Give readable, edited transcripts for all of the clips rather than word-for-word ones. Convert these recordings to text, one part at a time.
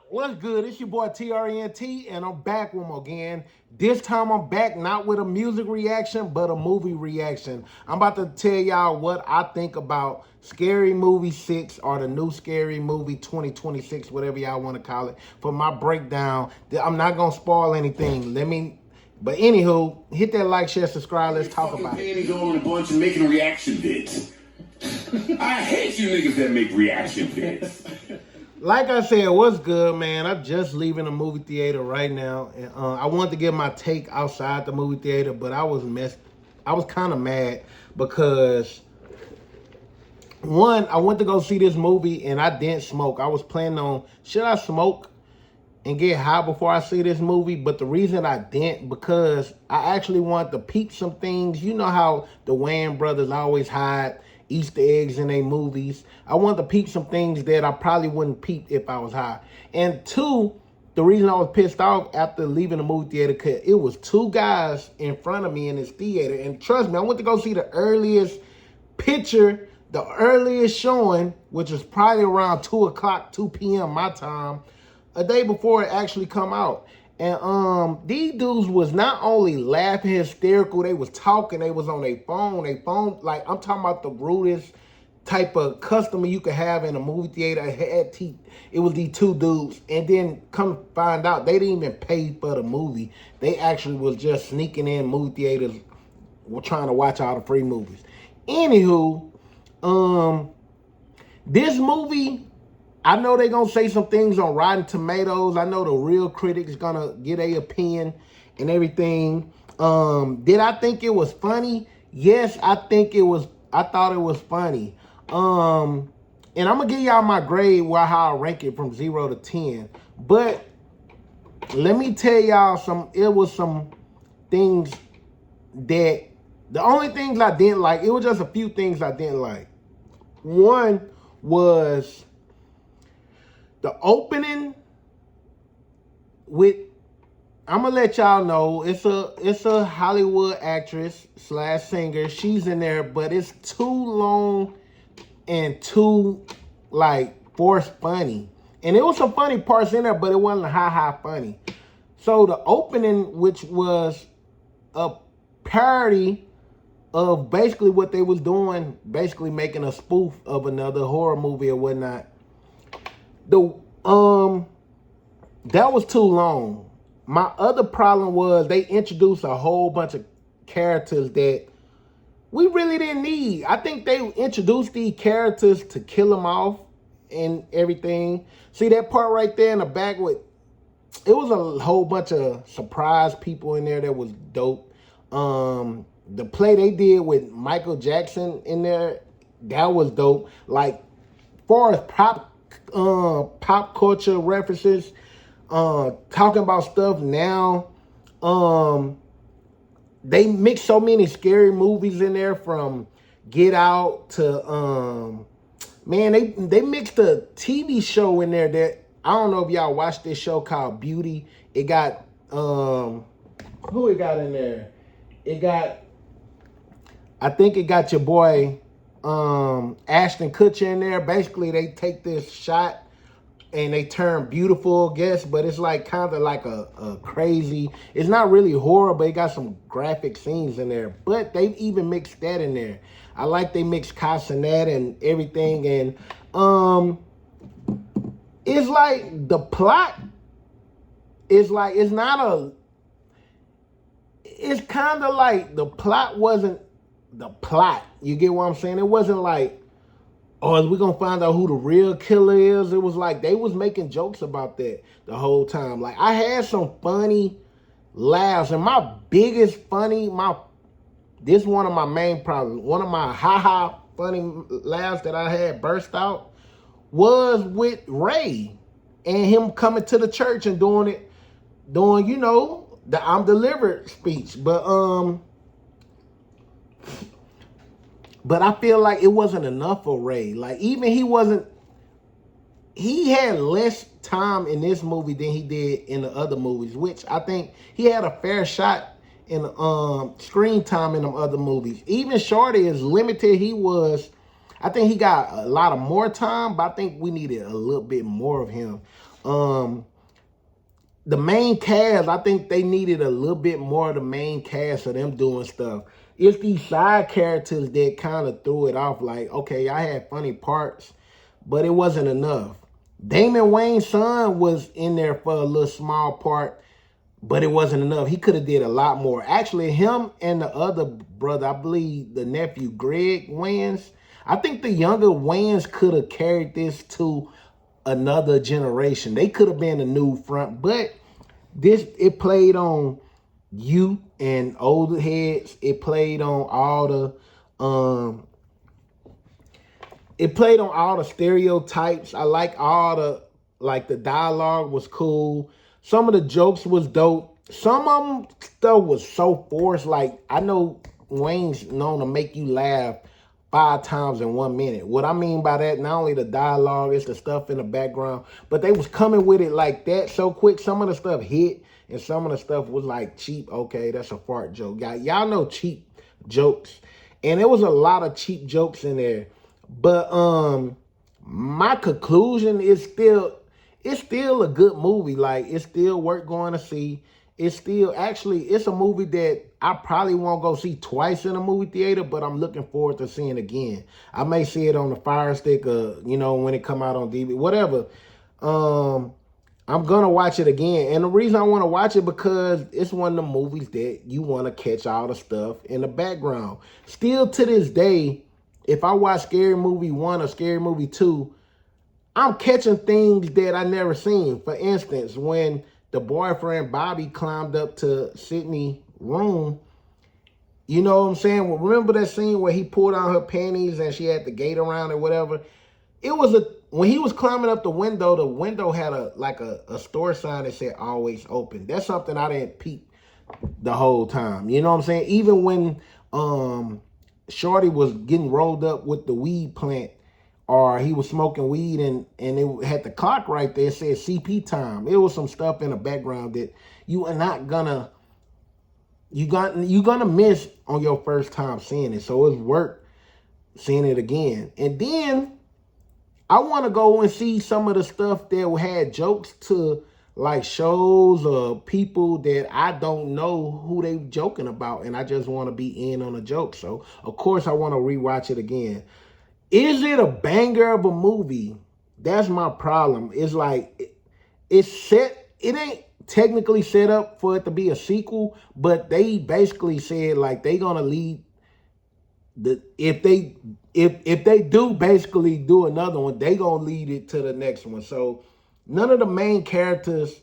What's good? It's your boy TRNT, and I'm back one more again. This time I'm back not with a music reaction, but a movie reaction. I'm about to tell y'all what I think about Scary Movie 6 or the new Scary Movie 2026, whatever y'all want to call it, for my breakdown. I'm not going to spoil anything. But anywho, hit that like, share, subscribe. Let's talk about it. Panties on a bunch and making reaction vids. I hate you niggas that make reaction vids. Like I said, what's good, man? I'm just leaving the movie theater right now. And I wanted to get my take outside the movie theater, but I was kind of mad because, one, I went to go see this movie and I didn't smoke. I was planning on, should I smoke and get high before I see this movie? But the reason I didn't, because I actually wanted to peep some things. You know how the Wayans brothers always hide Easter eggs in their movies. I wanted to peep some things that I probably wouldn't peep if I was high. And two, the reason I was pissed off after leaving the movie theater, because it was two guys in front of me in this theater. And trust me, I went to go see the earliest picture, the earliest showing, which was probably around 2 o'clock, 2 p.m. my time, a day before it actually come out. And these dudes was not only laughing hysterical, they was talking, they was on their phone, like I'm talking about the rudest type of customer you could have in a movie theater. It was these two dudes, and then come find out they didn't even pay for the movie. They actually was just sneaking in movie theaters, trying to watch all the free movies. Anywho, this movie, I know they're going to say some things on Rotten Tomatoes. I know the real critics going to get their opinion and everything. Did I think it was funny? Yes, I thought it was funny. And I'm going to give y'all my grade, how I rank it from 0 to 10. But let me tell y'all it was some things that, the only things I didn't like, it was just a few things I didn't like. One was the opening with, I'm gonna let y'all know, it's a Hollywood actress / singer. She's in there, but it's too long and too forced funny. And there was some funny parts in there, but it wasn't high funny. So the opening, which was a parody of basically what they was doing, basically making a spoof of another horror movie or whatnot. That was too long. My other problem was they introduced a whole bunch of characters that we really didn't need. I think they introduced these characters to kill them off and everything. See that part right there in the back with, it was a whole bunch of surprise people in there that was dope. The play they did with Michael Jackson in there, that was dope. Like, far as pop culture references, talking about stuff now, they mix so many scary movies in there, from Get Out to man, they mixed a TV show in there that, I don't know if y'all watched this show called Beauty. It got who it got in there? I think it got your boy Ashton Kutcher in there. Basically, they take this shot and they turn beautiful, I guess, but it's like kind of like a crazy, it's not really horror, but it got some graphic scenes in there. But they've even mixed that in there. I like they mixed Castanet and everything. And it's like the plot is like, it's kind of like the plot wasn't the plot. You get what I'm saying? It wasn't like, oh, is we gonna find out who the real killer is? It was like they was making jokes about that the whole time. Like, I had some funny laughs, and my biggest funny, this one of my main problems, one of my funny laughs that I had burst out was with Ray and him coming to the church and doing you know, the I'm delivered speech. But I feel like it wasn't enough for Ray. Like, even he had less time in this movie than he did in the other movies, which I think he had a fair shot in screen time in them other movies. Even Shorty, as limited he was, I think he got a lot of more time, but I think we needed a little bit more of him. The main cast, I think they needed a little bit more of the main cast of them doing stuff. It's these side characters that kind of threw it off. Like, okay, I had funny parts, but it wasn't enough. Damon Wayans' son was in there for a little small part, but it wasn't enough. He could have did a lot more. Actually, him and the other brother, I believe the nephew, Greg Wayans, I think the younger Wayans could have carried this to another generation. They could have been a new front, but it played on you and older heads. It played on all the stereotypes. I like the dialogue was cool. Some of the jokes was dope. Some of them stuff was so forced. Like, I know Wayne's known to make you laugh 5 times in 1 minute. What I mean by that, not only the dialogue, it's the stuff in the background, but they was coming with it like that so quick. Some of the stuff hit, and some of the stuff was like cheap. Okay, that's a fart joke. Y'all know cheap jokes. And there was a lot of cheap jokes in there. But my conclusion is it's still a good movie. Like, it's still worth going to see. It's a movie that I probably won't go see twice in a movie theater, but I'm looking forward to seeing again. I may see it on the Fire Stick, when it come out on DVD, whatever. I'm gonna watch it again, and the reason I want to watch it because it's one of the movies that you want to catch all the stuff in the background. Still to this day, if I watch Scary Movie 1 or Scary Movie 2, I'm catching things that I never seen. For instance, when the boyfriend Bobby climbed up to Sydney's room, you know what I'm saying? Well, remember that scene where he pulled on her panties and she had the gate around or whatever? When he was climbing up the window had a store sign that said always open. That's something I didn't peep the whole time. You know what I'm saying? Even when Shorty was getting rolled up with the weed plant, or he was smoking weed and it had the clock right there, said CP time. It was some stuff in the background that you are not gonna you're gonna miss on your first time seeing it. So it's worth seeing it again. And then I want to go and see some of the stuff that had jokes to, like, shows or people that I don't know who they joking about, and I just want to be in on a joke. So of course I want to rewatch it again. Is it a banger of a movie? That's my problem. It's like, it ain't technically set up for it to be a sequel, but they basically said like they gonna lead if they do basically do another one, they gonna lead it to the next one. So none of the main characters,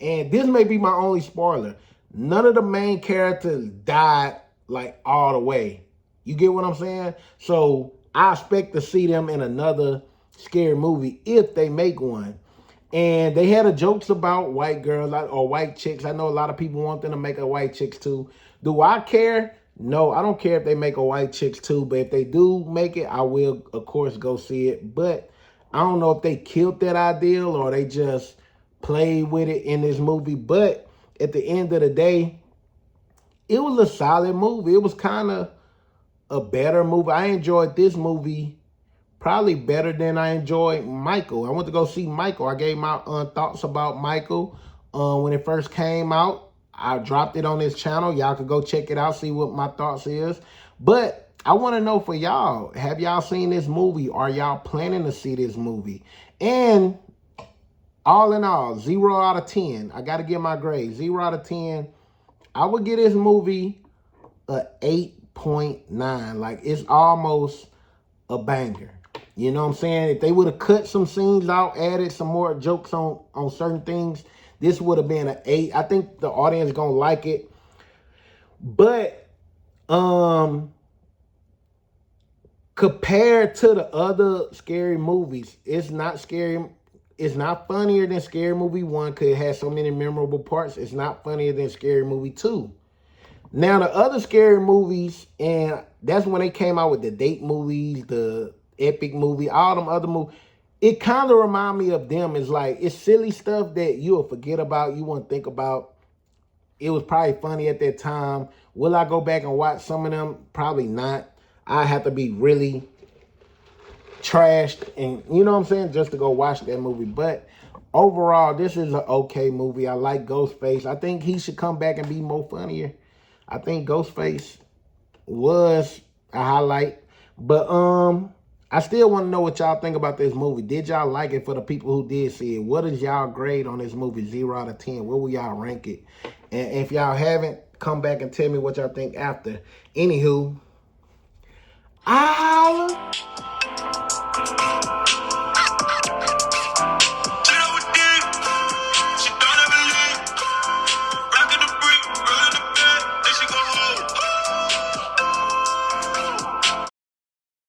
and this may be my only spoiler, none of the main characters died like all the way. You get what I'm saying? So I expect to see them in another scary movie if they make one. And they had a jokes about white girls or white chicks. I know a lot of people want them to make a white chicks too. Do I care? No, I don't care if they make a white chicks too. But if they do make it, I will, of course, go see it. But I don't know if they killed that ideal or they just played with it in this movie. But at the end of the day, it was a solid movie. It was kind of a better movie. I enjoyed this movie probably better than I enjoyed Michael. I went to go see Michael. I gave my thoughts about Michael when it first came out. I dropped it on this channel. Y'all could go check it out, see what my thoughts is. But I want to know for y'all, have y'all seen this movie? Are y'all planning to see this movie? And all in all, 0 out of 10. I got to give my grade. 0 out of 10. I would give this movie a 8.9. Like, it's almost a banger. You know what I'm saying? If they would have cut some scenes out, added some more jokes on certain things, this would have been an 8. I think the audience is going to like it. But compared to the other scary movies, it's not scary. It's not funnier than Scary Movie 1 because it has so many memorable parts. It's not funnier than Scary Movie 2. Now, the other scary movies, and that's when they came out with the date movies, the epic movie, all them other movies, it kind of remind me of them. It's like, it's silly stuff that you'll forget about, you won't think about. It was probably funny at that time. Will I go back and watch some of them? Probably not. I have to be really trashed, and you know what I'm saying, just to go watch that movie. But overall, this is an okay movie. I like Ghostface. I think he should come back and be more funnier. I think Ghostface was a highlight. But I still want to know what y'all think about this movie. Did y'all like it? For the people who did see it, what is y'all grade on this movie? 0 out of 10. Where will y'all rank it? And if y'all haven't, come back and tell me what y'all think after. Anywho,